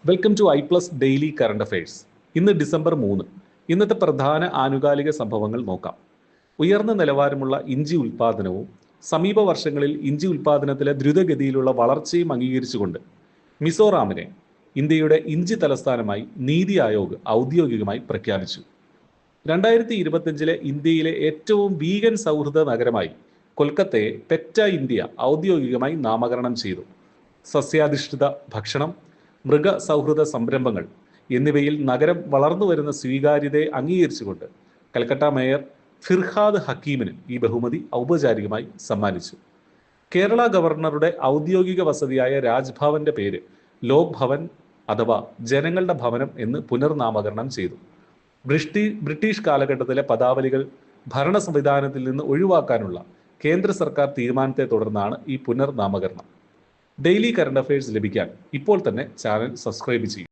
Welcome to ഐ+ daily current affairs. ഇന്ന് December 3. ഇന്നത്തെ പ്രധാന ആനുകാലിക സംഭവങ്ങൾ നോക്കാം. ഉയർന്ന നിലവാരമുള്ള ഇഞ്ചി ഉൽപ്പാദനവും സമീപ വർഷങ്ങളിൽ ഇഞ്ചി ഉൽപ്പാദനത്തിലെ ദ്രുതഗതിയിലുള്ള വളർച്ചയും അംഗീകരിച്ചുകൊണ്ട് മിസോറാമിനെ ഇന്ത്യയുടെ ഇഞ്ചി തലസ്ഥാനമായി നീതി ആയോഗ് ഔദ്യോഗികമായി പ്രഖ്യാപിച്ചു. 2025 ഇന്ത്യയിലെ ഏറ്റവും വീഗൻ സൗഹൃദ നഗരമായി കൊൽക്കത്തയെ പെറ്റ ഇന്ത്യ ഔദ്യോഗികമായി നാമകരണം ചെയ്തു. സസ്യാധിഷ്ഠിത ഭക്ഷണം, മൃഗ സൗഹൃദ സംരംഭങ്ങൾ എന്നിവയിൽ നഗരം വളർന്നു വരുന്ന സ്വീകാര്യതയെ അംഗീകരിച്ചുകൊണ്ട് കൽക്കട്ട മേയർ ഫിർഹാദ് ഹക്കീമിന് ഈ ബഹുമതി ഔപചാരികമായി സമ്മാനിച്ചു. കേരള ഗവർണറുടെ ഔദ്യോഗിക വസതിയായ രാജ്ഭവന്റെ പേര് ലോക് ഭവൻ അഥവാ ജനങ്ങളുടെ ഭവനം എന്ന് പുനർനാമകരണം ചെയ്തു. ബ്രിട്ടീഷ് കാലഘട്ടത്തിലെ പദാവലികൾ ഭരണ സംവിധാനത്തിൽ നിന്ന് ഒഴിവാക്കാനുള്ള കേന്ദ്ര സർക്കാർ തീരുമാനത്തെ തുടർന്നാണ് ഈ പുനർനാമകരണം. ഡെയിലി കറണ്ട് അഫയേഴ്സ് ലഭിക്കാൻ ഇപ്പോൾ തന്നെ ചാനൽ സബ്സ്ക്രൈബ് ചെയ്യും.